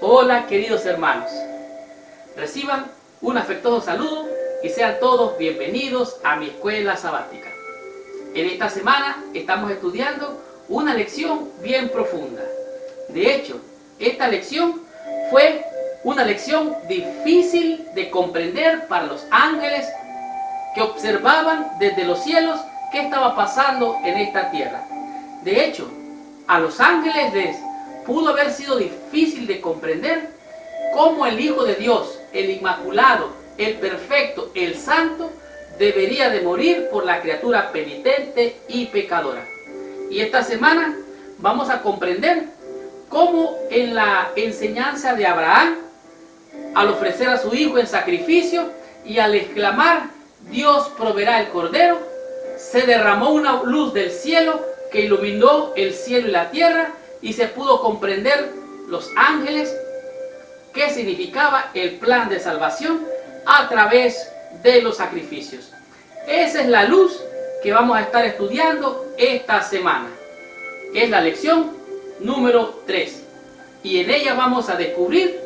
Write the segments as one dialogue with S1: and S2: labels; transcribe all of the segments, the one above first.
S1: Hola queridos hermanos, reciban un afectuoso saludo y sean todos bienvenidos a mi escuela sabática. En esta semana estamos estudiando una lección bien profunda. De hecho, esta lección fue una lección difícil de comprender para los ángeles que observaban desde los cielos qué estaba pasando en esta tierra. De hecho, a los ángeles les pudo haber sido difícil de comprender cómo el Hijo de Dios, el Inmaculado, el Perfecto, el Santo, debería de morir por la criatura penitente y pecadora. Y esta semana vamos a comprender cómo en la enseñanza de Abraham, al ofrecer a su hijo en sacrificio y al exclamar Dios proveerá el cordero, se derramó una luz del cielo que iluminó el cielo y la tierra y se pudo comprender los ángeles qué significaba el plan de salvación a través de los sacrificios. Esa es la luz que vamos a estar estudiando esta semana. Es la lección número 3 y en ella vamos a descubrir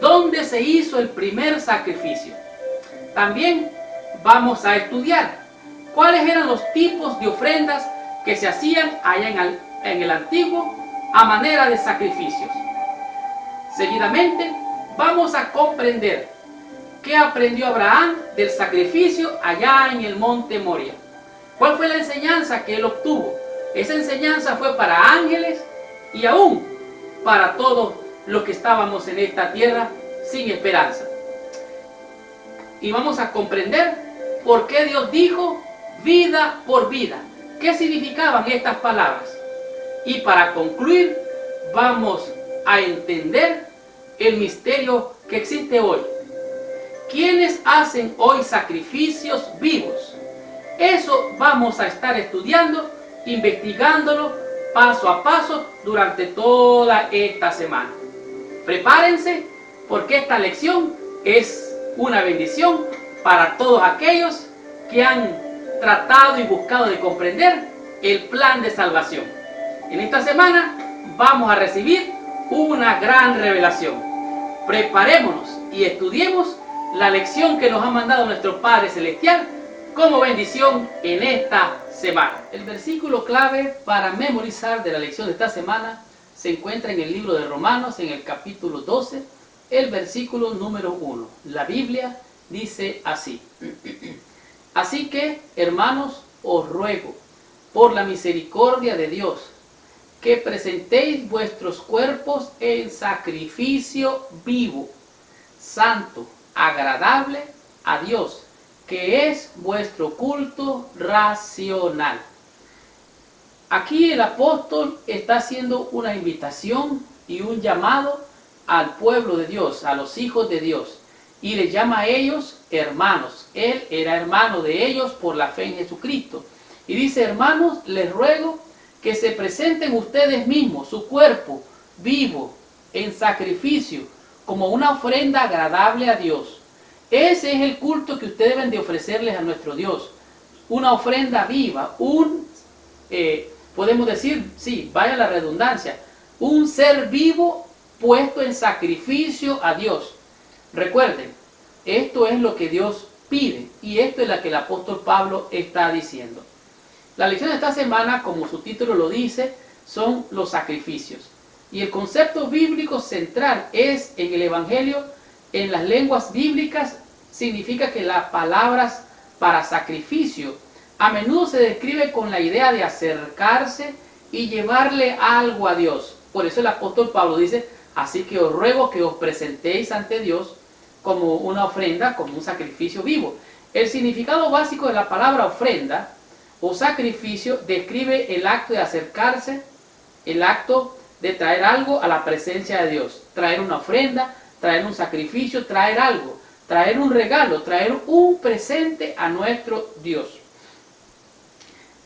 S1: dónde se hizo el primer sacrificio. También vamos a estudiar cuáles eran los tipos de ofrendas que se hacían allá en el antiguo a manera de sacrificios. Seguidamente vamos a comprender qué aprendió Abraham del sacrificio allá en el monte Moria. ¿Cuál fue la enseñanza que él obtuvo? Esa enseñanza fue para ángeles y aún para todos los que estábamos en esta tierra sin esperanza. Y vamos a comprender por qué Dios dijo vida por vida. ¿Qué significaban estas palabras? Y para concluir, vamos a entender el misterio que existe hoy. ¿Quiénes hacen hoy sacrificios vivos? Eso vamos a estar estudiando, investigándolo paso a paso durante toda esta semana. Prepárense porque esta lección es una bendición para todos aquellos que han tratado y buscado de comprender el plan de salvación. En esta semana vamos a recibir una gran revelación. Preparémonos y estudiemos la lección que nos ha mandado nuestro Padre Celestial como bendición en esta semana. El versículo clave para memorizar de la lección de esta semana se encuentra en el libro de Romanos, en el capítulo 12, el versículo número 1. La Biblia dice así: Así que, hermanos, os ruego, por la misericordia de Dios, que presentéis vuestros cuerpos en sacrificio vivo, santo, agradable a Dios, que es vuestro culto racional. Aquí el apóstol está haciendo una invitación y un llamado al pueblo de Dios, a los hijos de Dios, y les llama a ellos hermanos. Él era hermano de ellos por la fe en Jesucristo. Y dice: hermanos, les ruego que se presenten ustedes mismos, su cuerpo vivo, en sacrificio, como una ofrenda agradable a Dios. Ese es el culto que ustedes deben de ofrecerles a nuestro Dios. Una ofrenda viva, podemos decir, sí, vaya la redundancia, un ser vivo puesto en sacrificio a Dios. Recuerden, esto es lo que Dios pide y esto es lo que el apóstol Pablo está diciendo. La lección de esta semana, como su título lo dice, son los sacrificios. Y el concepto bíblico central es en el Evangelio, en las lenguas bíblicas, significa que las palabras para sacrificio a menudo se describe con la idea de acercarse y llevarle algo a Dios. Por eso el apóstol Pablo dice: así que os ruego que os presentéis ante Dios como una ofrenda, como un sacrificio vivo. El significado básico de la palabra ofrenda o sacrificio describe el acto de acercarse, el acto de traer algo a la presencia de Dios. Traer una ofrenda, traer un sacrificio, traer algo, traer un regalo, traer un presente a nuestro Dios.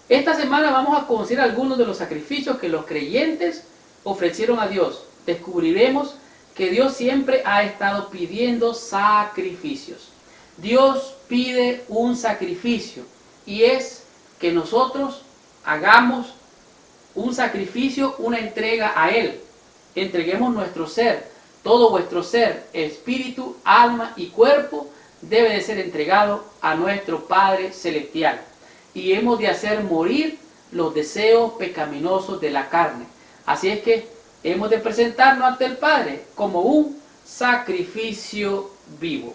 S1: Esta semana vamos a conocer algunos de los sacrificios que los creyentes ofrecieron a Dios. Descubriremos que Dios siempre ha estado pidiendo sacrificios. Dios pide un sacrificio y es que nosotros hagamos un sacrificio, una entrega a Él. Entreguemos nuestro ser, Todo vuestro ser, espíritu, alma y cuerpo debe de ser entregado a nuestro Padre Celestial. Y hemos de hacer morir los deseos pecaminosos de la carne. Así es que hemos de presentarnos ante el Padre como un sacrificio vivo.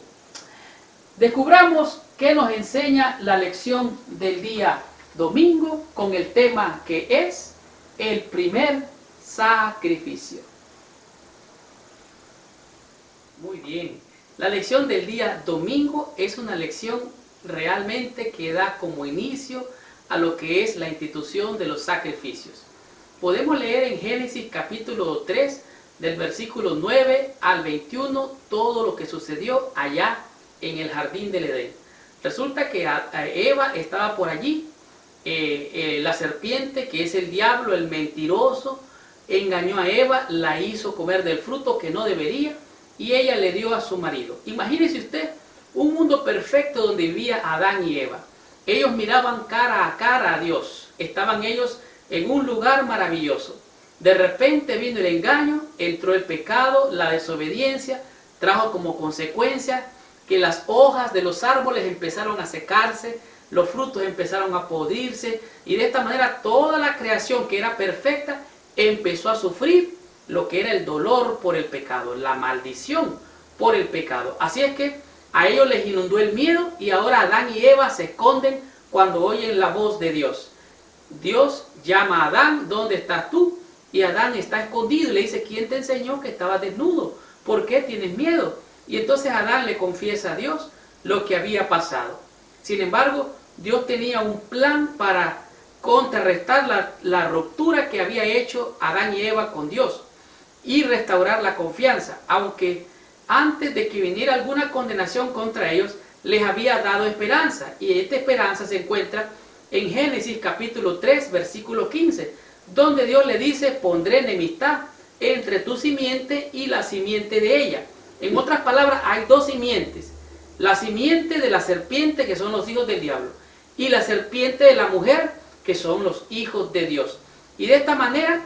S1: Descubramos qué nos enseña la lección del día domingo con el tema que es el primer sacrificio. Muy bien, la lección del día domingo es una lección realmente que da como inicio a lo que es la institución de los sacrificios. Podemos leer en Génesis capítulo 3 del versículo 9 al 21 todo lo que sucedió allá en el jardín del Edén. Resulta que Eva estaba por allí, la serpiente, que es el diablo, el mentiroso, engañó a Eva, la hizo comer del fruto que no debería y ella le dio a su marido. Imagínese usted un mundo perfecto donde vivía Adán y Eva. Ellos miraban cara a cara a Dios, estaban ellos en un lugar maravilloso. De repente vino el engaño, entró el pecado, la desobediencia, trajo como consecuencia que las hojas de los árboles empezaron a secarse, los frutos empezaron a podrirse y de esta manera toda la creación que era perfecta empezó a sufrir lo que era el dolor por el pecado, la maldición por el pecado. Así es que a ellos les inundó el miedo y ahora Adán y Eva se esconden cuando oyen la voz de Dios. Dios llama a Adán, ¿dónde estás tú? Y Adán está escondido y le dice, ¿quién te enseñó que estabas desnudo? ¿Por qué tienes miedo? Y entonces Adán le confiesa a Dios lo que había pasado. Sin embargo, Dios tenía un plan para contrarrestar la ruptura que había hecho Adán y Eva con Dios y restaurar la confianza, aunque antes de que viniera alguna condenación contra ellos, les había dado esperanza. Y esta esperanza se encuentra en Génesis capítulo 3, versículo 15, donde Dios le dice, pondré enemistad entre tu simiente y la simiente de ella. En otras palabras, hay dos simientes. La simiente de la serpiente, que son los hijos del diablo, y la serpiente de la mujer, que son los hijos de Dios. Y de esta manera,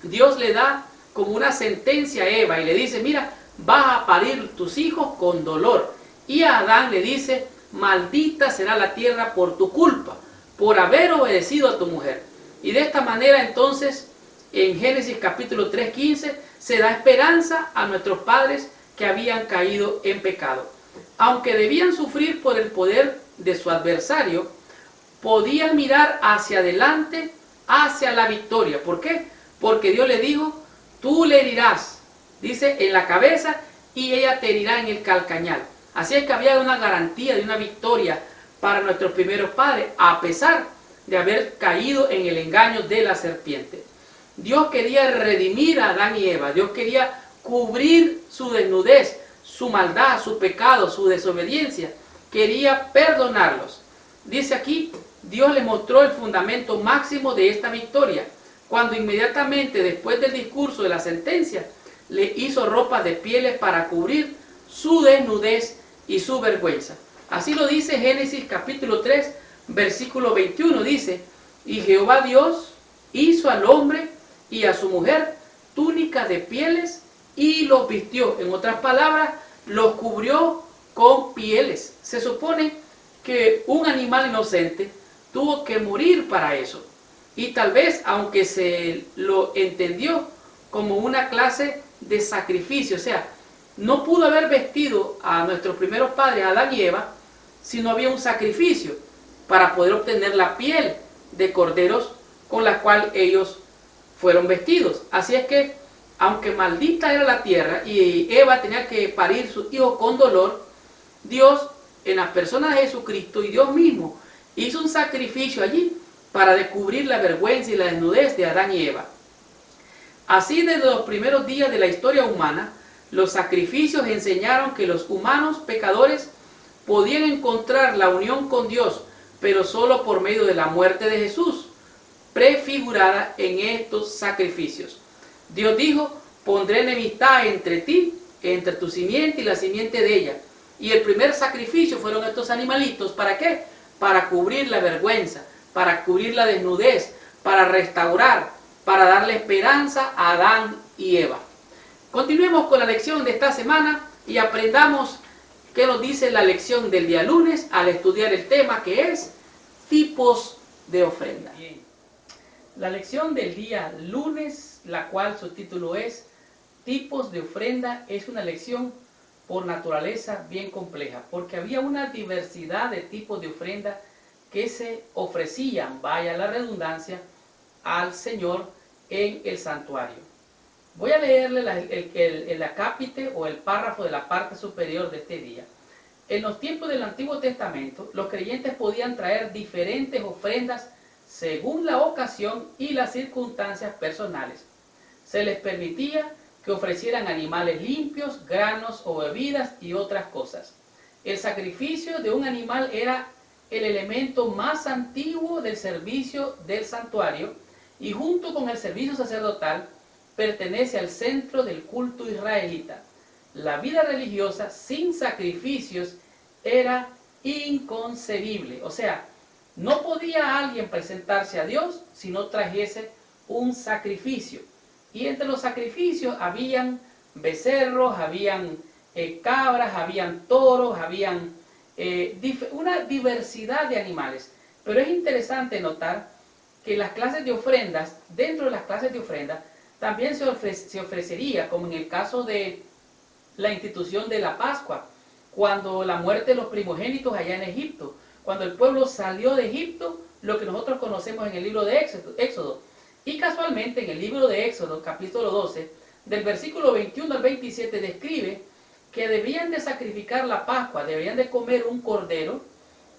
S1: Dios le da como una sentencia a Eva y le dice, mira, vas a parir tus hijos con dolor. Y a Adán le dice, maldita será la tierra por tu culpa, por haber obedecido a tu mujer. Y de esta manera entonces, en Génesis capítulo 3:15, se da esperanza a nuestros padres que habían caído en pecado. Aunque debían sufrir por el poder de su adversario, podían mirar hacia adelante, hacia la victoria. ¿Por qué? Porque Dios le dijo, tú le herirás, dice, en la cabeza y ella te herirá en el calcañar. Así es que había una garantía de una victoria para nuestros primeros padres, a pesar de haber caído en el engaño de la serpiente. Dios quería redimir a Adán y Eva, Dios quería cubrir su desnudez, su maldad, su pecado, su desobediencia, quería perdonarlos. Dice aquí, Dios le mostró el fundamento máximo de esta victoria, cuando inmediatamente después del discurso de la sentencia, le hizo ropas de pieles para cubrir su desnudez y su vergüenza. Así lo dice Génesis capítulo 3, versículo 21, dice, y Jehová Dios hizo al hombre y a su mujer túnica de pieles y los vistió. En otras palabras, los cubrió con pieles. Se supone que un animal inocente tuvo que morir para eso. Y tal vez, aunque se lo entendió como una clase de sacrificio, o sea, no pudo haber vestido a nuestros primeros padres, Adán y Eva, si no había un sacrificio para poder obtener la piel de corderos con la cual ellos fueron vestidos. Así es que, aunque maldita era la tierra y Eva tenía que parir sus hijos con dolor, Dios, en la persona de Jesucristo y Dios mismo, hizo un sacrificio allí para descubrir la vergüenza y la desnudez de Adán y Eva. Así, desde los primeros días de la historia humana, los sacrificios enseñaron que los humanos pecadores podían encontrar la unión con Dios, pero solo por medio de la muerte de Jesús, prefigurada en estos sacrificios. Dios dijo, pondré enemistad entre ti, entre tu simiente y la simiente de ella. Y el primer sacrificio fueron estos animalitos. ¿Para qué? Para cubrir la vergüenza, para cubrir la desnudez, para restaurar, para darle esperanza a Adán y Eva. Continuemos con la lección de esta semana y aprendamos qué nos dice la lección del día lunes al estudiar el tema que es tipos de ofrenda. Bien. La lección del día lunes, la cual su título es tipos de ofrenda, es una lección por naturaleza bien compleja, porque había una diversidad de tipos de ofrenda que se ofrecían, vaya la redundancia, al Señor en el santuario. Voy a leerle el acápite o el párrafo de la parte superior de este día. En los tiempos del Antiguo Testamento, los creyentes podían traer diferentes ofrendas según la ocasión y las circunstancias personales. Se les permitía que ofrecieran animales limpios, granos o bebidas y otras cosas. El sacrificio de un animal era el elemento más antiguo del servicio del santuario y junto con el servicio sacerdotal pertenece al centro del culto israelita. La vida religiosa sin sacrificios era inconcebible. O sea, no podía alguien presentarse a Dios si no trajese un sacrificio. Y entre los sacrificios habían becerros, habían cabras, habían toros, habían una diversidad de animales. Pero es interesante notar que las clases de ofrendas, dentro de las clases de ofrendas, también se ofrecería, como en el caso de la institución de la Pascua, cuando la muerte de los primogénitos allá en Egipto, cuando el pueblo salió de Egipto, lo que nosotros conocemos en el libro de Éxodo. Y casualmente en el libro de Éxodo, capítulo 12, del versículo 21 al 27, describe que debían de sacrificar la Pascua, deberían de comer un cordero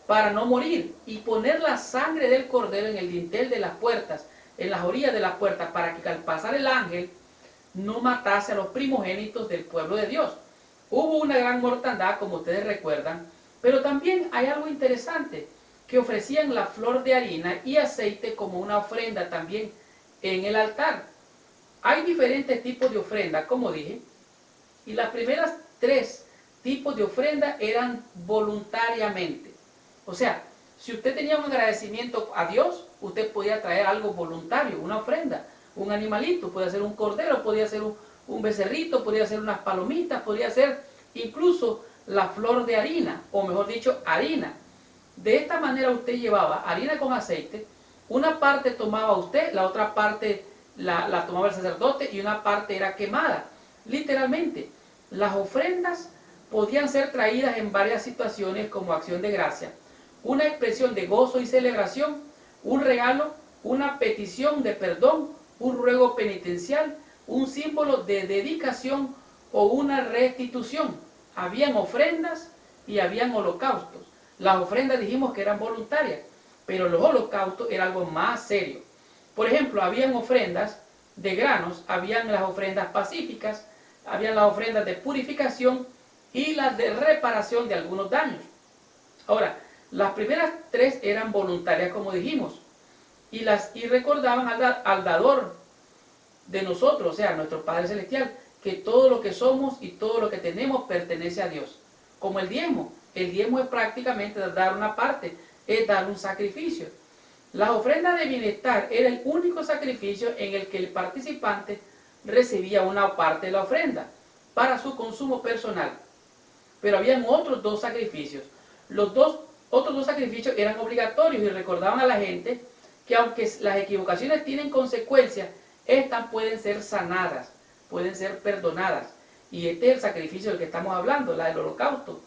S1: para no morir y poner la sangre del cordero en el dintel de las puertas, en las orillas de las puertas, para que al pasar el ángel no matase a los primogénitos del pueblo de Dios. Hubo una gran mortandad, como ustedes recuerdan, pero también hay algo interesante, que ofrecían la flor de harina y aceite como una ofrenda también en el altar. Hay diferentes tipos de ofrenda, como dije, y las primeras 3 tipos de ofrenda eran voluntariamente. O sea, si usted tenía un agradecimiento a Dios, usted podía traer algo voluntario, una ofrenda, un animalito, podía ser un cordero, podía ser un becerrito, podía ser unas palomitas, podía ser incluso la flor de harina, o mejor dicho, harina. De esta manera usted llevaba harina con aceite, una parte tomaba usted, la otra parte la tomaba el sacerdote y una parte era quemada. Literalmente, las ofrendas podían ser traídas en varias situaciones como acción de gracia, una expresión de gozo y celebración, un regalo, una petición de perdón, un ruego penitencial, un símbolo de dedicación o una restitución. Habían ofrendas y habían holocaustos. Las ofrendas dijimos que eran voluntarias, pero los holocaustos era algo más serio. Por ejemplo, habían ofrendas de granos, habían las ofrendas pacíficas, habían las ofrendas de purificación y las de reparación de algunos daños. Ahora, las primeras 3 eran voluntarias, como dijimos, y recordaban al dador de nosotros, o sea, nuestro Padre Celestial, que todo lo que somos y todo lo que tenemos pertenece a Dios. Como el diezmo es prácticamente dar una parte, es dar un sacrificio. La ofrenda de bienestar era el único sacrificio en el que el participante recibía una parte de la ofrenda para su consumo personal. Pero habían otros 2 sacrificios. Otros dos sacrificios eran obligatorios y recordaban a la gente que aunque las equivocaciones tienen consecuencias, estas pueden ser sanadas, pueden ser perdonadas. Y este es el sacrificio del que estamos hablando, la del holocausto.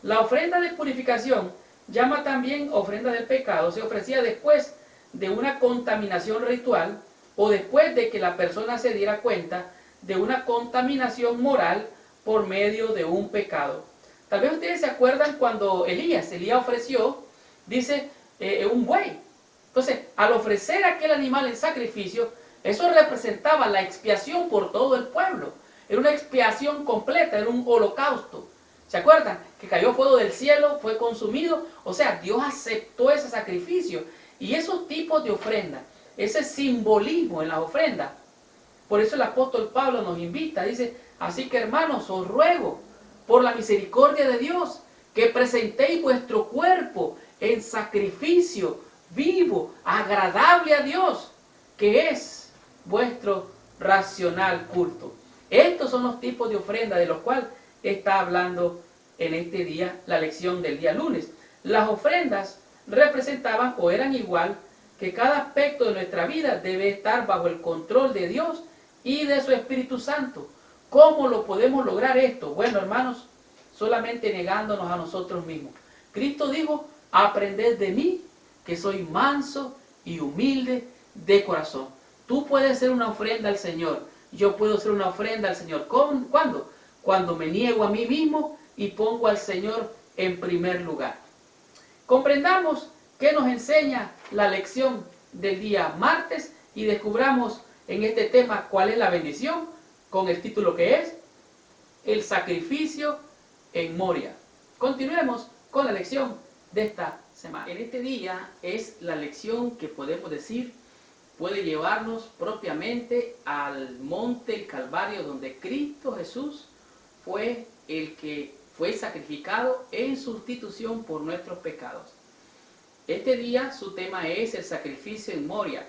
S1: La ofrenda de purificación, llama también ofrenda del pecado, se ofrecía después de una contaminación ritual o después de que la persona se diera cuenta de una contaminación moral por medio de un pecado. Tal vez ustedes se acuerdan cuando Elías ofreció, dice, un buey. Entonces, al ofrecer aquel animal en sacrificio, eso representaba la expiación por todo el pueblo. Era una expiación completa, era un holocausto. ¿Se acuerdan? Que cayó fuego del cielo, fue consumido. O sea, Dios aceptó ese sacrificio. Y esos tipos de ofrenda, ese simbolismo en las ofrendas. Por eso el apóstol Pablo nos invita, dice, así que hermanos, os ruego, por la misericordia de Dios, que presentéis vuestro cuerpo en sacrificio vivo, agradable a Dios, que es vuestro racional culto. Estos son los tipos de ofrenda de los cuales está hablando en este día la lección del día lunes. Las ofrendas representaban o eran igual que cada aspecto de nuestra vida debe estar bajo el control de Dios y de su Espíritu Santo. ¿Cómo lo podemos lograr esto? Bueno, hermanos, solamente negándonos a nosotros mismos. Cristo dijo, aprended de mí, que soy manso y humilde de corazón. Tú puedes ser una ofrenda al Señor. Yo puedo ser una ofrenda al Señor. ¿Cuándo? Cuando me niego a mí mismo y pongo al Señor en primer lugar. Comprendamos qué nos enseña la lección del día martes y descubramos en este tema cuál es la bendición, con el título que es el sacrificio en Moria. Continuemos con la lección de esta semana. En este día es la lección que podemos decir puede llevarnos propiamente al monte el Calvario, donde Cristo Jesús fue el que fue sacrificado en sustitución por nuestros pecados. Este día su tema es el sacrificio en Moria.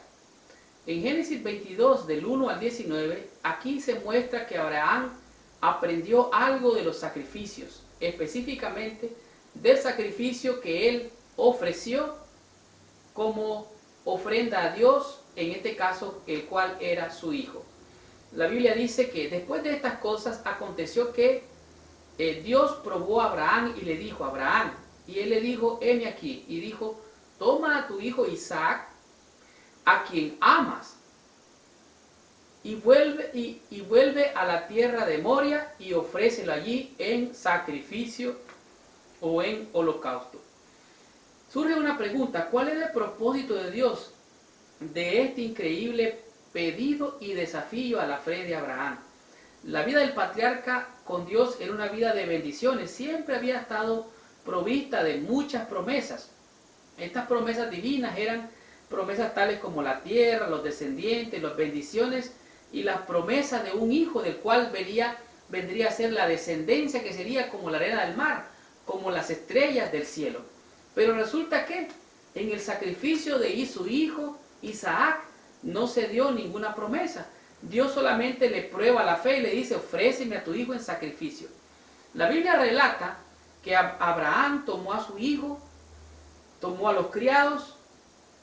S1: En Génesis 22, del 1 al 19, aquí se muestra que Abraham aprendió algo de los sacrificios, específicamente del sacrificio que él ofreció como ofrenda a Dios, en este caso, el cual era su hijo. La Biblia dice que después de estas cosas aconteció que Dios probó a Abraham y le dijo, Abraham, y él le dijo, heme aquí, y dijo, toma a tu hijo Isaac, a quien amas, y vuelve a la tierra de Moria y ofrécelo allí en sacrificio o en holocausto. Surge una pregunta, ¿cuál es el propósito de Dios de este increíble pedido y desafío a la fe de Abraham? La vida del patriarca con Dios era una vida de bendiciones, siempre había estado provista de muchas promesas. Estas promesas divinas eran promesas tales como la tierra, los descendientes, las bendiciones y las promesas de un hijo del cual vendría a ser la descendencia que sería como la arena del mar, como las estrellas del cielo. Pero resulta que en el sacrificio de su hijo Isaac no se dio ninguna promesa. Dios solamente le prueba la fe y le dice, ofréceme a tu hijo en sacrificio. La Biblia relata que Abraham tomó a su hijo, tomó a los criados,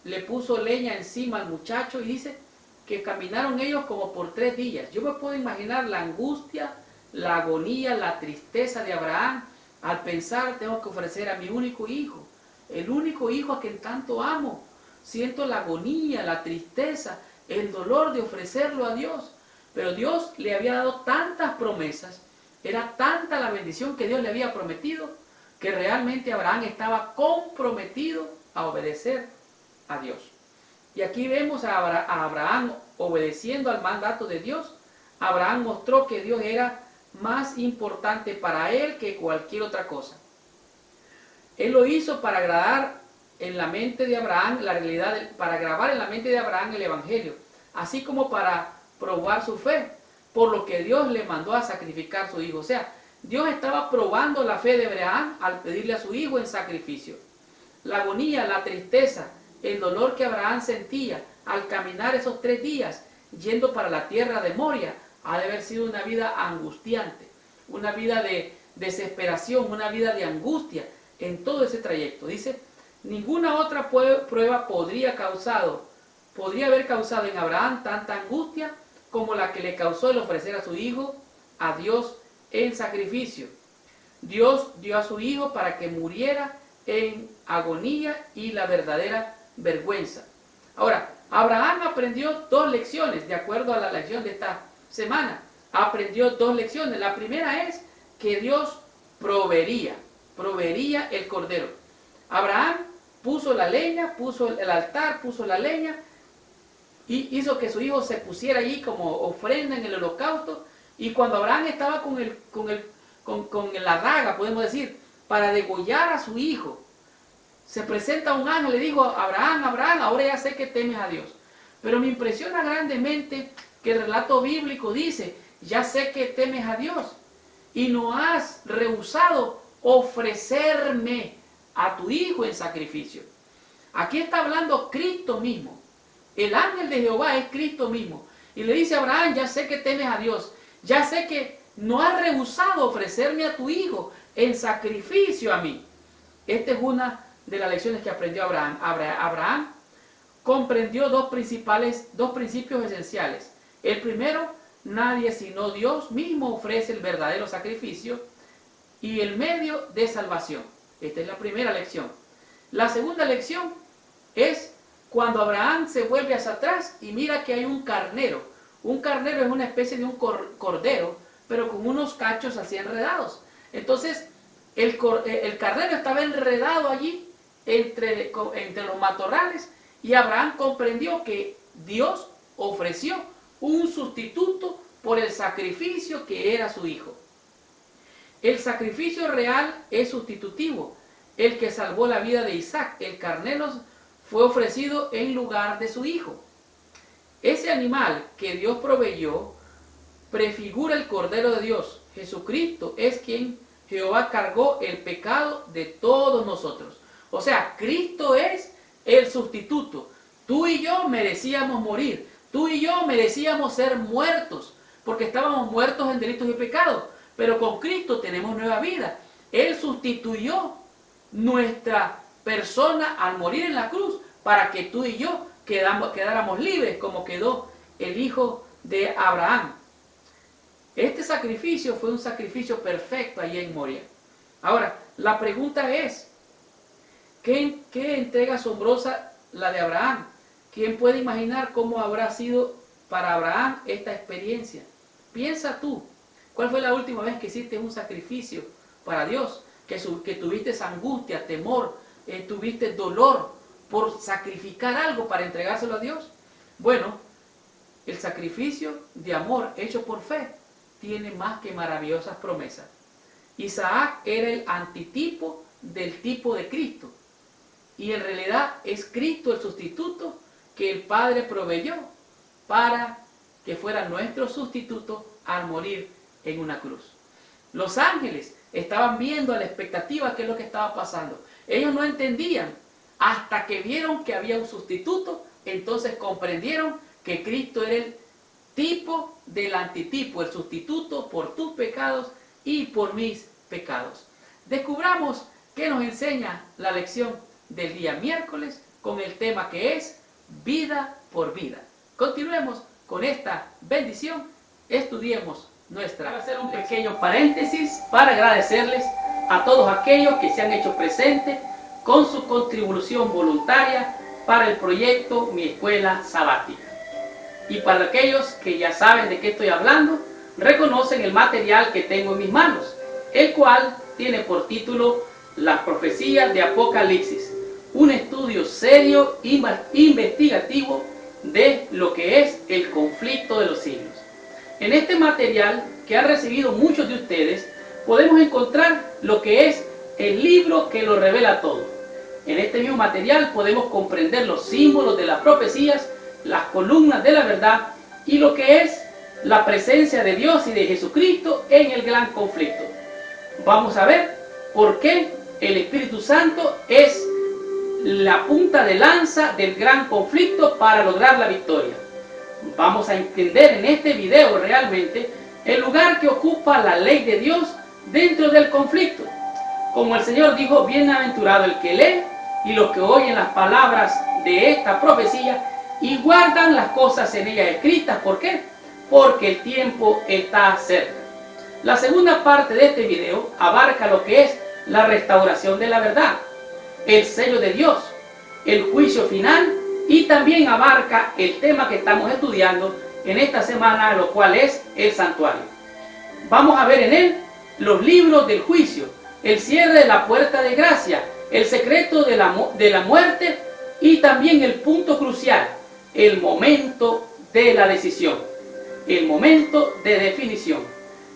S1: le puso leña encima al muchacho y dice que caminaron ellos como por 3 días. Yo me puedo imaginar la angustia, la agonía, la tristeza de Abraham al pensar, tengo que ofrecer a mi único hijo, el único hijo a quien tanto amo. Siento la agonía, la tristeza, el dolor de ofrecerlo a Dios. Pero Dios le había dado tantas promesas, era tanta la bendición que Dios le había prometido, que realmente Abraham estaba comprometido a obedecer a Dios. Y aquí vemos a Abraham obedeciendo al mandato de Dios. Abraham mostró que Dios era más importante para él que cualquier otra cosa. Él lo hizo para agradar en la mente de Abraham la realidad, para grabar en la mente de Abraham el Evangelio, así como para probar su fe, por lo que Dios le mandó a sacrificar a su hijo. O sea, Dios estaba probando la fe de Abraham al pedirle a su hijo en sacrificio. La agonía, la tristeza, el dolor que Abraham sentía al caminar esos 3 días yendo para la tierra de Moria, ha de haber sido una vida angustiante, una vida de desesperación, una vida de angustia en todo ese trayecto. Dice, ninguna otra prueba podría haber causado en Abraham tanta angustia como la que le causó el ofrecer a su hijo a Dios en sacrificio. Dios dio a su hijo para que muriera en agonía y la verdadera vergüenza. Ahora, Abraham aprendió 2 lecciones, de acuerdo a la lección de esta semana. Aprendió 2 lecciones. La primera es que Dios proveería el cordero. Abraham puso la leña, puso el altar, puso la leña y hizo que su hijo se pusiera allí como ofrenda en el holocausto. Y cuando Abraham estaba con la daga, podemos decir, para degollar a su hijo, se presenta un ángel y le dijo, Abraham, Abraham, ahora ya sé que temes a Dios. Pero me impresiona grandemente que el relato bíblico dice, ya sé que temes a Dios y no has rehusado ofrecerme a tu hijo en sacrificio. Aquí está hablando Cristo mismo. El ángel de Jehová es Cristo mismo. Y le dice a Abraham, ya sé que temes a Dios Ya sé que no has rehusado ofrecerme a tu hijo en sacrificio a mí. Esta es una de las lecciones que aprendió Abraham. Abraham comprendió dos principios esenciales. El primero, nadie sino Dios mismo ofrece el verdadero sacrificio y el medio de salvación. Esta es la primera lección. La segunda lección es cuando Abraham se vuelve hacia atrás y mira que hay un carnero. Un carnero es una especie de un cordero, pero con unos cachos así enredados. Entonces, el carnero estaba enredado allí entre los matorrales y Abraham comprendió que Dios ofreció un sustituto por el sacrificio que era su hijo. El sacrificio real es sustitutivo. El que salvó la vida de Isaac, el carnero, fue ofrecido en lugar de su hijo. Ese animal que Dios proveyó prefigura el Cordero de Dios. Jesucristo es quien Jehová cargó el pecado de todos nosotros. O sea, Cristo es el sustituto. Tú y yo merecíamos morir. Tú y yo merecíamos ser muertos, porque estábamos muertos en delitos y pecados. Pero con Cristo tenemos nueva vida. Él sustituyó nuestra persona al morir en la cruz para que tú y yo quedáramos libres como quedó el hijo de Abraham. Este sacrificio fue un sacrificio perfecto allí en Moria. Ahora, la pregunta es, ¿qué entrega asombrosa la de Abraham? ¿Quién puede imaginar cómo habrá sido para Abraham esta experiencia? Piensa tú, ¿cuál fue la última vez que hiciste un sacrificio para Dios? Que tuviste angustia, temor, tuviste dolor por sacrificar algo para entregárselo a Dios. Bueno, el sacrificio de amor hecho por fe tiene más que maravillosas promesas. Isaac era el antitipo del tipo de Cristo. Y en realidad es Cristo el sustituto que el Padre proveyó para que fuera nuestro sustituto al morir en una cruz. Los ángeles estaban viendo a la expectativa qué es lo que estaba pasando. Ellos no entendían hasta que vieron que había un sustituto, entonces comprendieron que Cristo era el tipo del antitipo, el sustituto por tus pecados y por mis pecados. Descubramos qué nos enseña la lección del día miércoles con el tema que es vida por vida. Continuemos con esta bendición, estudiemos nuestra. Voy a hacer un pequeño paréntesis para agradecerles a todos aquellos que se han hecho presentes con su contribución voluntaria para el proyecto Mi Escuela Sabática. Y para aquellos que ya saben de qué estoy hablando, reconocen el material que tengo en mis manos, el cual tiene por título Las profecías de Apocalipsis, un estudio serio e investigativo de lo que es el conflicto de los siglos. En este material que han recibido muchos de ustedes, podemos encontrar lo que es el libro que lo revela todo. En este mismo material podemos comprender los símbolos de las profecías, las columnas de la verdad y lo que es la presencia de Dios y de Jesucristo en el gran conflicto. Vamos a ver por qué el Espíritu Santo es la punta de lanza del gran conflicto para lograr la victoria. Vamos a entender en este video realmente el lugar que ocupa la ley de Dios dentro del conflicto. Como el Señor dijo, bienaventurado el que lee y los que oyen las palabras de esta profecía y guardan las cosas en ellas escritas. ¿Por qué? Porque el tiempo está cerca. La segunda parte de este video abarca lo que es la restauración de la verdad, el sello de Dios, el juicio final y también abarca el tema que estamos estudiando en esta semana, lo cual es el santuario. Vamos a ver en él los libros del juicio, el cierre de la puerta de gracia, el secreto de la muerte y también el punto crucial, el momento de la decisión, el momento de definición.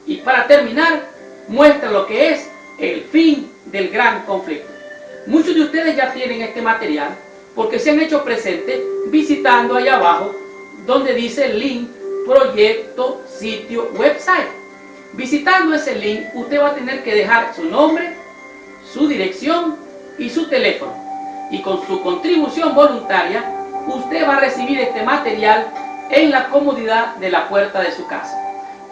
S1: Y para terminar, muestra lo que es el fin del gran conflicto. Muchos de ustedes ya tienen este material porque se han hecho presentes visitando allá abajo donde dice el link, proyecto, sitio, website. Visitando ese link, usted va a tener que dejar su nombre, su dirección y su teléfono. Y con su contribución voluntaria, usted va a recibir este material en la comodidad de la puerta de su casa.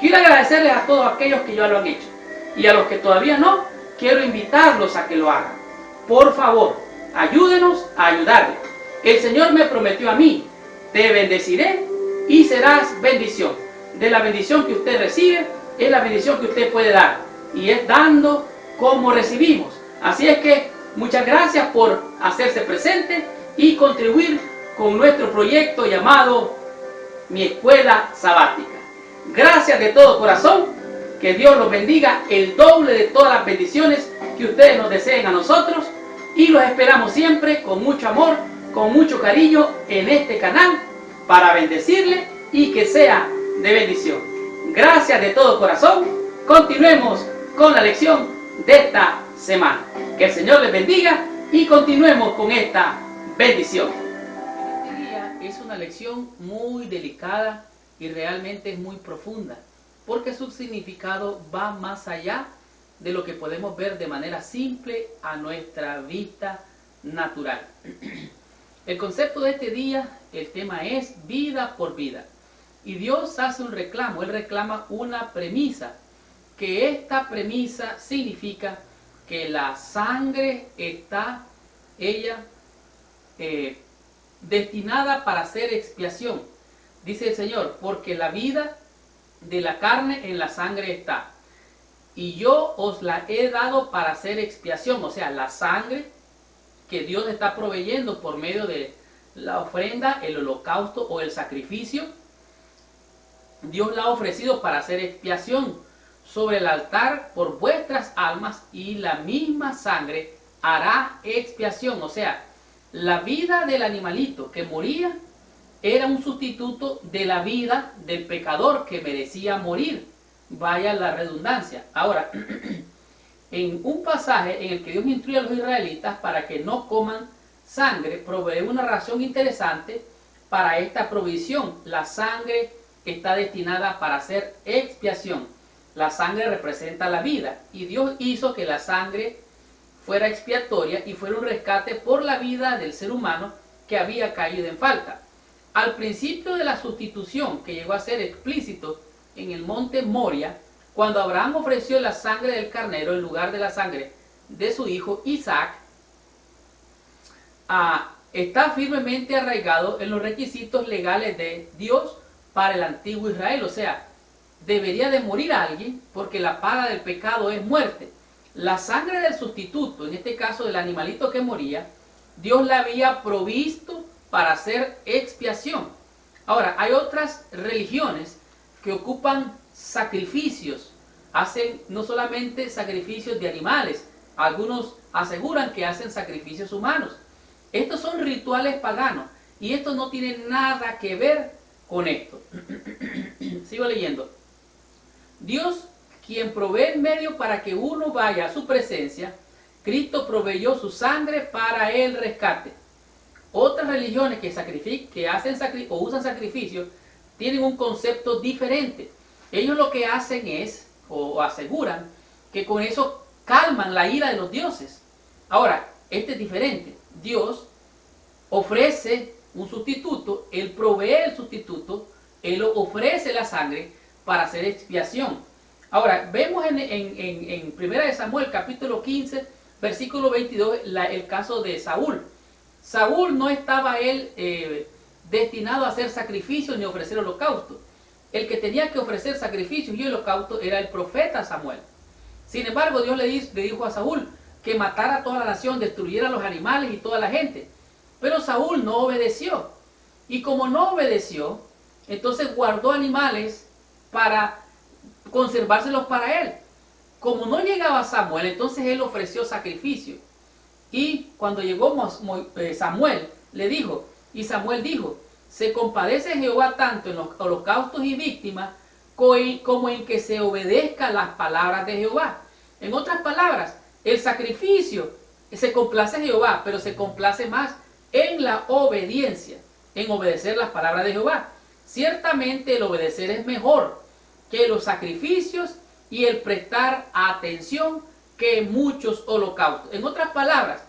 S1: Quiero agradecerles a todos aquellos que ya lo han hecho. Y a los que todavía no, quiero invitarlos a que lo hagan. Por favor, ayúdenos a ayudarle. El Señor me prometió a mí, te bendeciré y serás bendición. De la bendición que usted recibe, es la bendición que usted puede dar. Y es dando como recibimos. Así es que muchas gracias por hacerse presente y contribuir con nuestro proyecto llamado Mi Escuela Sabática. Gracias de todo corazón. Que Dios los bendiga el doble de todas las bendiciones que ustedes nos deseen a nosotros. Y los esperamos siempre con mucho amor, con mucho cariño en este canal para bendecirle y que sea de bendición. Gracias de todo corazón. Continuemos con la lección de esta semana. Que el Señor les bendiga y continuemos con esta bendición. Este día es una lección muy delicada y realmente es muy profunda, porque su significado va más allá de lo que podemos ver de manera simple a nuestra vista natural. El concepto de este día, el tema es vida por vida. Y Dios hace un reclamo, Él reclama una premisa, que esta premisa significa que la sangre está, destinada para hacer expiación. Dice el Señor, porque la vida de la carne en la sangre está, y yo os la he dado para hacer expiación. O sea, la sangre que Dios está proveyendo por medio de la ofrenda, el holocausto o el sacrificio, Dios la ha ofrecido para hacer expiación sobre el altar por vuestras almas, y la misma sangre hará expiación. O sea, la vida del animalito que moría era un sustituto de la vida del pecador que merecía morir. Vaya la redundancia. Ahora, en un pasaje en el que Dios instruye a los israelitas para que no coman sangre, provee una razón interesante para esta provisión. La sangre está destinada para hacer expiación. La sangre representa la vida, y Dios hizo que la sangre fuera expiatoria y fuera un rescate por la vida del ser humano que había caído en falta. Al principio de la sustitución, que llegó a ser explícito en el monte Moria, cuando Abraham ofreció la sangre del carnero en lugar de la sangre de su hijo Isaac, está firmemente arraigado en los requisitos legales de Dios para el antiguo Israel. O sea, debería de morir alguien porque la paga del pecado es muerte. La sangre del sustituto, en este caso del animalito que moría, Dios la había provisto para hacer expiación. Ahora, hay otras religiones que ocupan sacrificios, hacen no solamente sacrificios de animales, algunos aseguran que hacen sacrificios humanos. Estos son rituales paganos y esto no tiene nada que ver con esto. Sigo leyendo. Dios, quien provee el medio para que uno vaya a su presencia, Cristo proveyó su sangre para el rescate. Otras religiones que hacen o usan sacrificios tienen un concepto diferente. Ellos lo que hacen es, o aseguran, que con eso calman la ira de los dioses. Ahora, este es diferente. Dios ofrece un sustituto, Él provee el sustituto, Él ofrece la sangre para hacer expiación. Ahora, vemos en 1 Samuel capítulo 15, versículo 22, el caso de Saúl. Saúl no estaba destinado a hacer sacrificios ni ofrecer holocausto. El que tenía que ofrecer sacrificios y holocausto era el profeta Samuel. Sin embargo, Dios le dijo a Saúl que matara a toda la nación, destruyera a los animales y toda la gente. Pero Saúl no obedeció. Y como no obedeció, entonces guardó animales para conservárselos para él. Como no llegaba Samuel, entonces él ofreció sacrificio. Y cuando llegó Samuel, le dijo, y Samuel dijo, se compadece Jehová tanto en los holocaustos y víctimas como en que se obedezcan las palabras de Jehová. En otras palabras, el sacrificio se complace Jehová, pero se complace más en la obediencia, en obedecer las palabras de Jehová. Ciertamente el obedecer es mejor que los sacrificios y el prestar atención que muchos holocaustos. En otras palabras,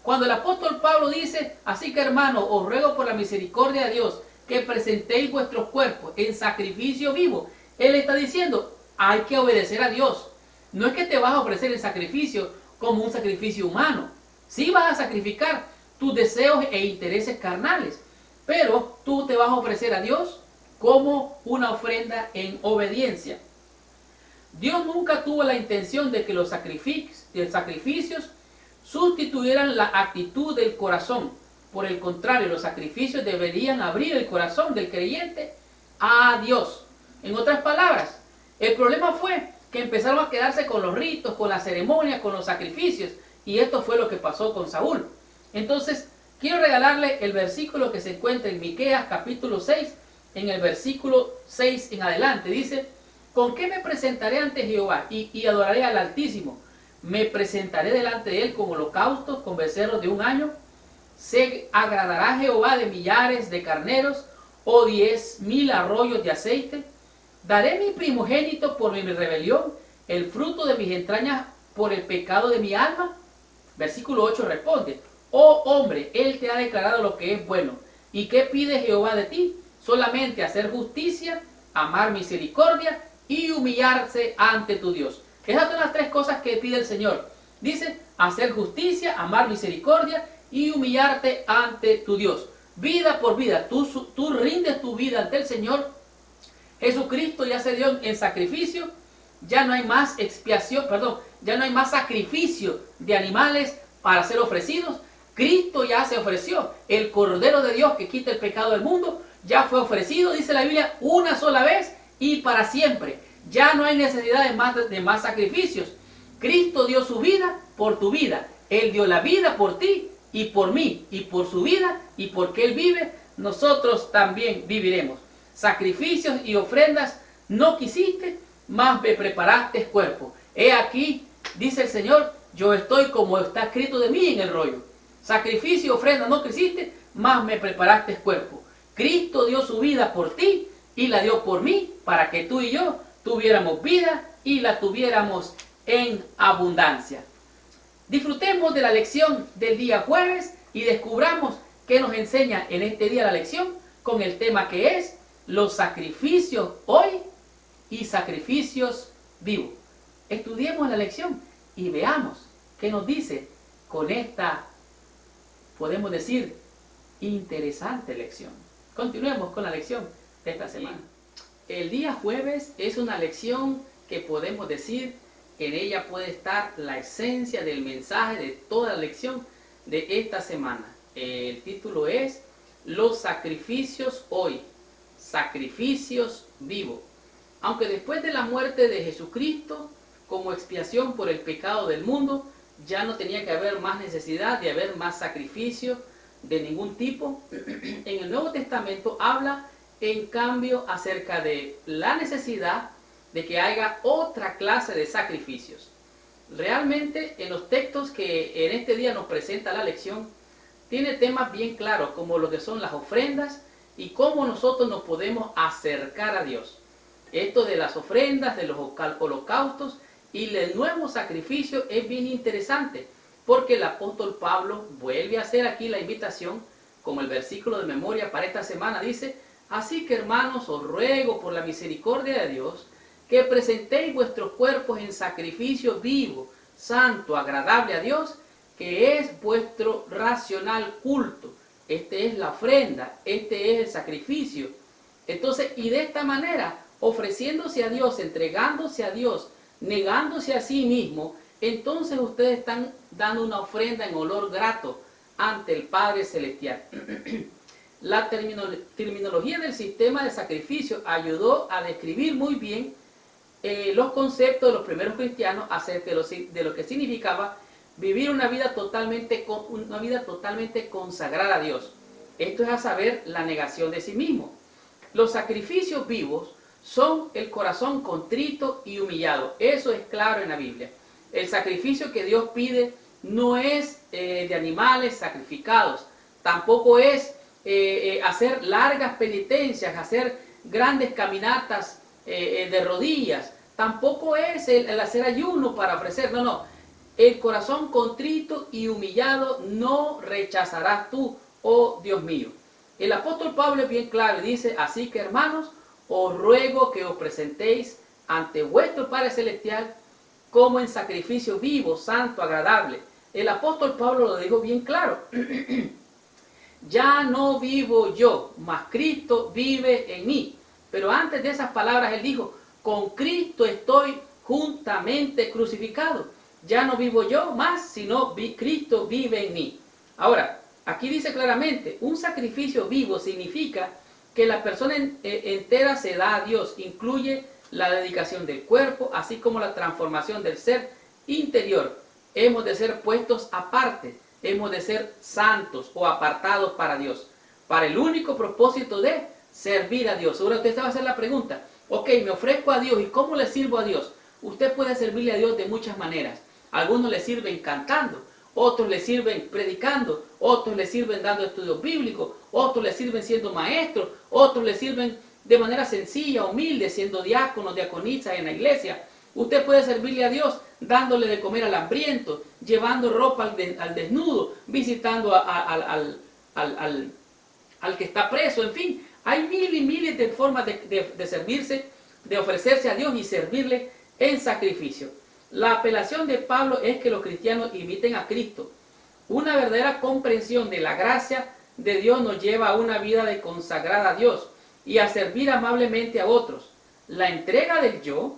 S1: cuando el apóstol Pablo dice, así que hermanos, os ruego por la misericordia de Dios, que presentéis vuestros cuerpos en sacrificio vivo, Él está diciendo, hay que obedecer a Dios. No es que te vas a ofrecer el sacrificio como un sacrificio humano. Sí vas a sacrificar tus deseos e intereses carnales, pero tú te vas a ofrecer a Dios como una ofrenda en obediencia. Dios nunca tuvo la intención de que los sacrificios sustituyeran la actitud del corazón. Por el contrario, los sacrificios deberían abrir el corazón del creyente a Dios. En otras palabras, el problema fue que empezaron a quedarse con los ritos, con las ceremonias, con los sacrificios, y esto fue lo que pasó con Saúl. Entonces, quiero regalarle el versículo que se encuentra en Miqueas capítulo 6, en el versículo 6 en adelante. Dice, ¿con qué me presentaré ante Jehová y adoraré al Altísimo? ¿Me presentaré delante de él con holocaustos, con becerros de un año? ¿Se agradará Jehová de millares de carneros o 10,000 arroyos de aceite? ¿Daré mi primogénito por mi rebelión, el fruto de mis entrañas por el pecado de mi alma? Versículo 8 responde, oh hombre, él te ha declarado lo que es bueno. ¿Y qué pide Jehová de ti? Solamente hacer justicia, amar misericordia y humillarse ante tu Dios. Esas son las tres cosas que pide el Señor. Dice, hacer justicia, amar misericordia y humillarte ante tu Dios. Vida por vida, tú rindes tu vida ante el Señor. Jesucristo ya se dio en sacrificio, ya no hay más expiación, ya no hay más sacrificio de animales para ser ofrecidos. Cristo ya se ofreció, el Cordero de Dios que quita el pecado del mundo, ya fue ofrecido, dice la Biblia, una sola vez y para siempre. Ya no hay necesidad de más sacrificios. Cristo dio su vida por tu vida. Él dio la vida por ti y por mí, y por su vida, y porque Él vive, nosotros también viviremos. Sacrificios y ofrendas no quisiste, más me preparaste cuerpo. He aquí, dice el Señor, yo estoy como está escrito de mí en el rollo. Sacrificio y ofrenda no quisiste, más me preparaste cuerpo. Cristo dio su vida por ti y la dio por mí, para que tú y yo tuviéramos vida y la tuviéramos en abundancia. Disfrutemos de la lección del día jueves y descubramos qué nos enseña en este día la lección con el tema que es los sacrificios hoy y sacrificios vivos. Estudiemos la lección y veamos qué nos dice con esta, podemos decir, interesante lección. Continuemos con la lección de esta semana. El día jueves es una lección que podemos decir, en ella puede estar la esencia del mensaje de toda la lección de esta semana. El título es Los sacrificios hoy, sacrificios vivos. Aunque después de la muerte de Jesucristo, como expiación por el pecado del mundo, ya no tenía que haber más necesidad de haber más sacrificios de ningún tipo. En el Nuevo Testamento habla en cambio acerca de la necesidad de que haya otra clase de sacrificios. Realmente en los textos que en este día nos presenta la lección, tiene temas bien claros como lo que son las ofrendas y cómo nosotros nos podemos acercar a Dios. Esto de las ofrendas, de los holocaustos y el nuevo sacrificio es bien interesante, porque el apóstol Pablo vuelve a hacer aquí la invitación, como el versículo de memoria para esta semana dice, así que hermanos os ruego por la misericordia de Dios, que presentéis vuestros cuerpos en sacrificio vivo, santo, agradable a Dios, que es vuestro racional culto. Este es la ofrenda, este es el sacrificio. Entonces, y de esta manera, ofreciéndose a Dios, entregándose a Dios, negándose a sí mismo, entonces ustedes están dando una ofrenda en olor grato ante el Padre Celestial. La terminología del sistema de sacrificio ayudó a describir muy bien los conceptos de los primeros cristianos acerca de lo que significaba vivir una vida totalmente consagrada a Dios. Esto es a saber la negación de sí mismo. Los sacrificios vivos son el corazón contrito y humillado. Eso es claro en la Biblia. El sacrificio que Dios pide no es de animales sacrificados. Tampoco es hacer largas penitencias, hacer grandes caminatas de rodillas. Tampoco es el hacer ayuno para ofrecer. No, no. El corazón contrito y humillado no rechazarás tú, oh Dios mío. El apóstol Pablo es bien claro y dice, así que hermanos, os ruego que os presentéis ante vuestro Padre Celestial como en sacrificio vivo, santo, agradable. El apóstol Pablo lo dijo bien claro. Ya no vivo yo, mas Cristo vive en mí. Pero antes de esas palabras él dijo, con Cristo estoy juntamente crucificado. Ya no vivo yo más, sino Cristo vive en mí. Ahora, aquí dice claramente, un sacrificio vivo significa que la persona entera se da a Dios, incluye la dedicación del cuerpo, así como la transformación del ser interior. Hemos de ser puestos aparte, hemos de ser santos o apartados para Dios, para el único propósito de servir a Dios. Ahora usted se va a hacer la pregunta, ok, me ofrezco a Dios, ¿y cómo le sirvo a Dios? Usted puede servirle a Dios de muchas maneras. Algunos le sirven cantando, otros le sirven predicando, otros le sirven dando estudios bíblicos, otros le sirven siendo maestros, otros le sirven de manera sencilla, humilde, siendo diáconos, diaconisas en la iglesia. Usted puede servirle a Dios dándole de comer al hambriento, llevando ropa al desnudo, visitando al que está preso, en fin. Hay miles y miles de formas de servirse, de ofrecerse a Dios y servirle en sacrificio. La apelación de Pablo es que los cristianos imiten a Cristo. Una verdadera comprensión de la gracia de Dios nos lleva a una vida de consagrada a Dios y a servir amablemente a otros. La entrega del yo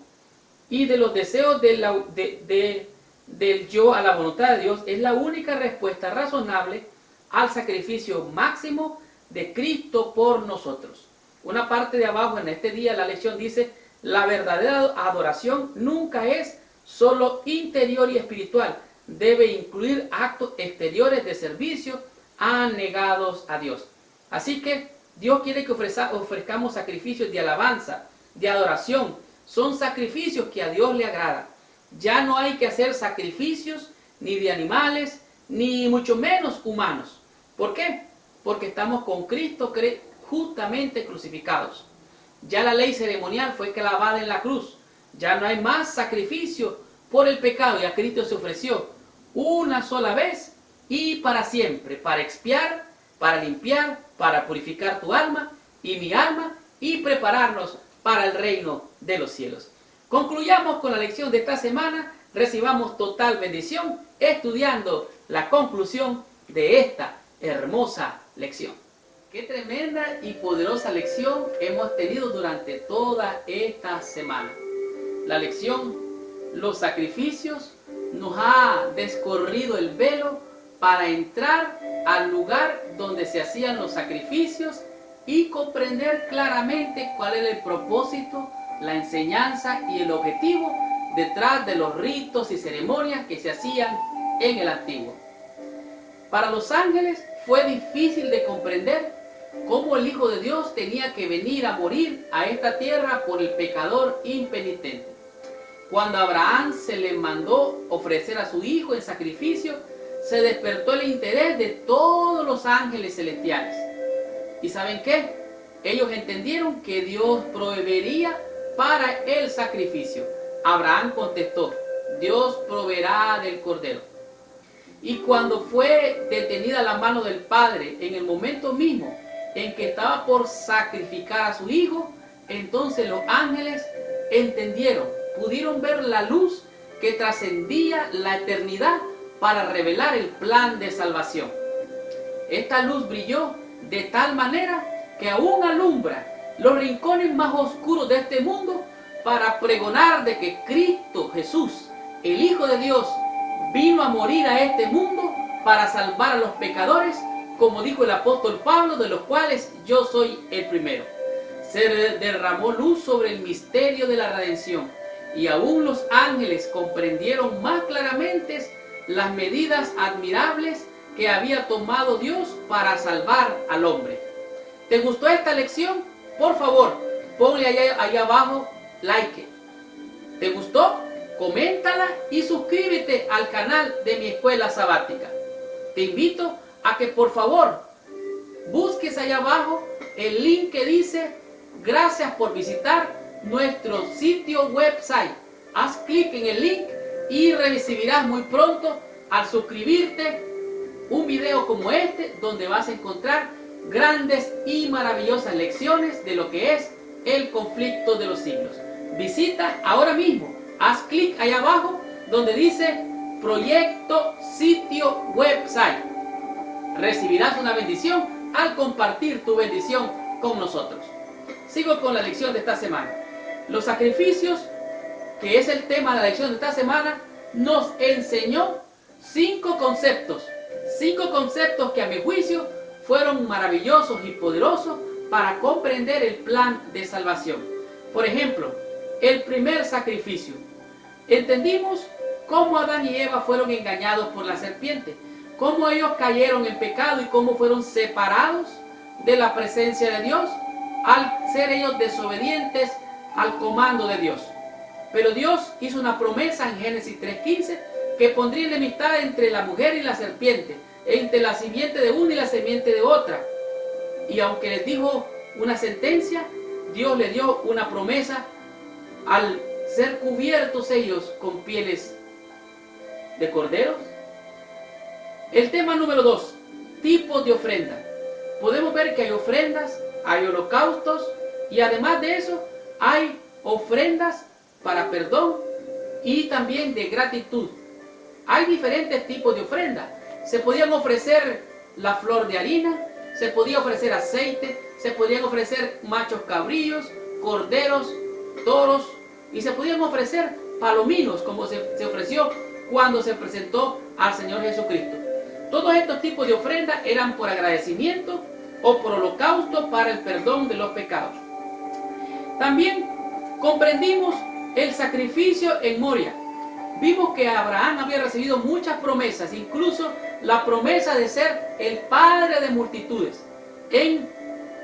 S1: y de los deseos del yo a la voluntad de Dios es la única respuesta razonable al sacrificio máximo de Cristo por nosotros. Una parte de abajo en este día la lección dice, la verdadera adoración nunca es solo interior y espiritual, debe incluir actos exteriores de servicio anegados a Dios. Así que Dios quiere que ofrezcamos sacrificios de alabanza, de adoración. Son sacrificios que a Dios le agrada. Ya no hay que hacer sacrificios ni de animales, ni mucho menos humanos. ¿Por qué? Porque estamos con Cristo justamente crucificados. Ya la ley ceremonial fue clavada en la cruz. Ya no hay más sacrificio por el pecado. Ya Cristo se ofreció una sola vez y para siempre, para expiar, para limpiar, para purificar tu alma y mi alma y prepararnos para el reino de los cielos. Concluyamos con la lección de esta semana. Recibamos total bendición estudiando la conclusión de esta hermosa lección. Qué tremenda y poderosa lección hemos tenido durante toda esta semana. La lección, los sacrificios, nos ha descorrido el velo para entrar al lugar donde se hacían los sacrificios y comprender claramente cuál era el propósito, la enseñanza y el objetivo detrás de los ritos y ceremonias que se hacían en el antiguo. Para los ángeles fue difícil de comprender cómo el Hijo de Dios tenía que venir a morir a esta tierra por el pecador impenitente. Cuando a Abraham se le mandó ofrecer a su hijo en sacrificio, se despertó el interés de todos los ángeles celestiales. ¿Y saben qué? Ellos entendieron que Dios proveería para el sacrificio. Abraham contestó, Dios proveerá del cordero. Y cuando fue detenida la mano del Padre en el momento mismo en que estaba por sacrificar a su hijo, entonces los ángeles entendieron, pudieron ver la luz que trascendía la eternidad para revelar el plan de salvación. Esta luz brilló de tal manera que aún alumbra los rincones más oscuros de este mundo para pregonar de que Cristo Jesús, el Hijo de Dios, vino a morir a este mundo para salvar a los pecadores, como dijo el apóstol Pablo, de los cuales yo soy el primero. Se derramó luz sobre el misterio de la redención y aún los ángeles comprendieron más claramente las medidas admirables que había tomado Dios para salvar al hombre. ¿Te gustó esta lección? Por favor, ponle allá abajo like. ¿Te gustó? Coméntala y suscríbete al canal de mi escuela sabática. Te invito a que por favor busques allá abajo el link que dice gracias por visitar nuestro sitio website. Haz clic en el link y recibirás muy pronto al suscribirte un video como este donde vas a encontrar grandes y maravillosas lecciones de lo que es el conflicto de los siglos. Visita ahora mismo, haz clic ahí abajo donde dice Proyecto Sitio Website. Recibirás una bendición al compartir tu bendición con nosotros. Sigo con la lección de esta semana. Los sacrificios, que es el tema de la lección de esta semana, nos enseñó 5 conceptos que a mi juicio fueron maravillosos y poderosos para comprender el plan de salvación. Por ejemplo, el primer sacrificio. Entendimos cómo Adán y Eva fueron engañados por la serpiente, cómo ellos cayeron en pecado y cómo fueron separados de la presencia de Dios al ser ellos desobedientes al comando de Dios. Pero Dios hizo una promesa en Génesis 3:15 que pondría enemistad entre la mujer y la serpiente, entre la simiente de una y la simiente de otra. Y aunque les dijo una sentencia, Dios le dio una promesa al ser cubiertos ellos con pieles de corderos. El tema número 2, tipos de ofrenda. Podemos ver que hay ofrendas, hay holocaustos y además de eso hay ofrendas para perdón y también de gratitud. Hay diferentes tipos de ofrenda. Se podían ofrecer la flor de harina, se podía ofrecer aceite, se podían ofrecer machos cabrillos, corderos, toros y se podían ofrecer palominos como se ofreció cuando se presentó al Señor Jesucristo. Todos estos tipos de ofrendas eran por agradecimiento o por holocausto para el perdón de los pecados. También comprendimos el sacrificio en Moria. Vimos que Abraham había recibido muchas promesas, incluso la promesa de ser el padre de multitudes. En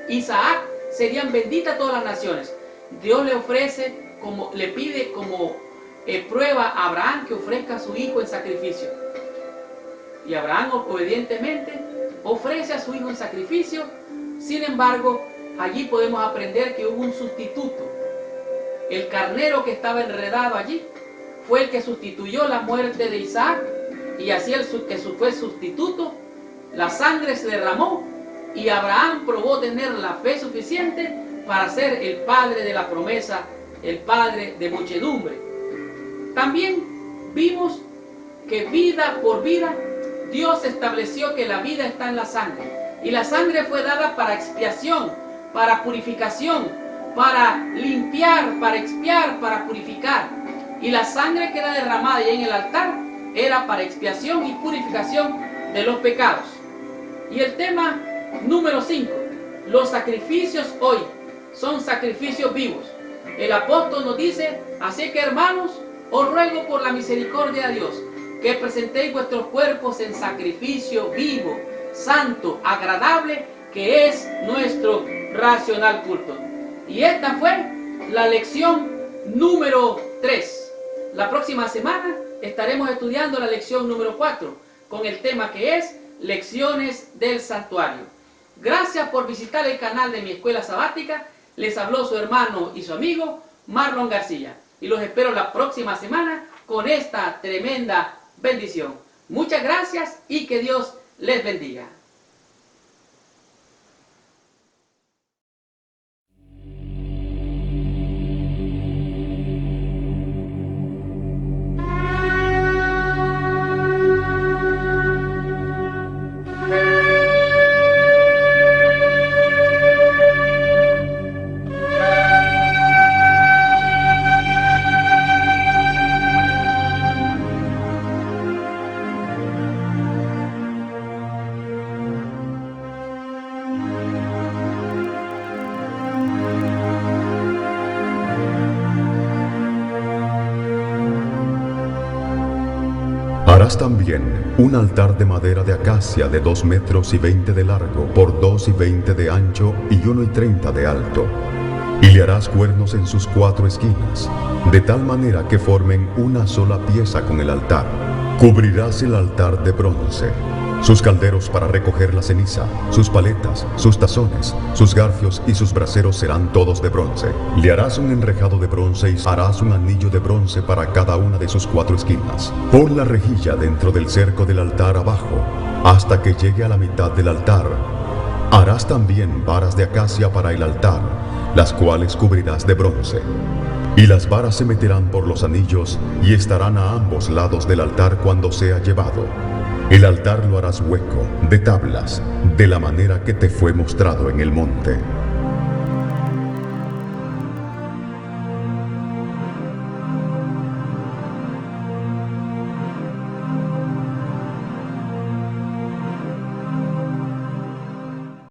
S1: Isaac serían benditas todas las naciones. Dios le pide como prueba a Abraham que ofrezca a su hijo en sacrificio. Y Abraham obedientemente ofrece a su hijo en sacrificio. Sin embargo, allí podemos aprender que hubo un sustituto. El carnero que estaba enredado allí fue el que sustituyó la muerte de Isaac, y así el que fue sustituto, la sangre se derramó y Abraham probó tener la fe suficiente para ser el padre de la promesa, el padre de muchedumbre. También vimos que vida por vida Dios estableció que la vida está en la sangre, y la sangre fue dada para expiación, para purificación, para limpiar, para expiar, para purificar. Y la sangre que era derramada ahí en el altar era para expiación y purificación de los pecados. Y el tema número 5, los sacrificios hoy son sacrificios vivos. El apóstol nos dice: así que, hermanos, os ruego por la misericordia de Dios que presentéis vuestros cuerpos en sacrificio vivo, santo, agradable, que es nuestro racional culto. Y esta fue la lección número 3. La próxima semana estaremos estudiando la lección número 4 con el tema que es lecciones del santuario. Gracias por visitar el canal de mi escuela sabática. Les habló su hermano y su amigo Marlon García. Y los espero la próxima semana con esta tremenda bendición. Muchas gracias y que Dios les bendiga.
S2: Harás también un altar de madera de acacia de 2 metros y 20 de largo, por 2 y 20 de ancho y 1 y 30 de alto. Y le harás cuernos en sus 4 esquinas, de tal manera que formen una sola pieza con el altar. Cubrirás el altar de bronce. Sus calderos para recoger la ceniza, sus paletas, sus tazones, sus garfios y sus braseros serán todos de bronce. Le harás un enrejado de bronce y harás un anillo de bronce para cada una de sus 4 esquinas. Pon la rejilla dentro del cerco del altar abajo, hasta que llegue a la mitad del altar. Harás también varas de acacia para el altar. las cuales cubrirás de bronce. Y las varas se meterán por los anillos y estarán a ambos lados del altar cuando sea llevado. El altar lo harás hueco, de tablas, de la manera que te fue mostrado en el monte.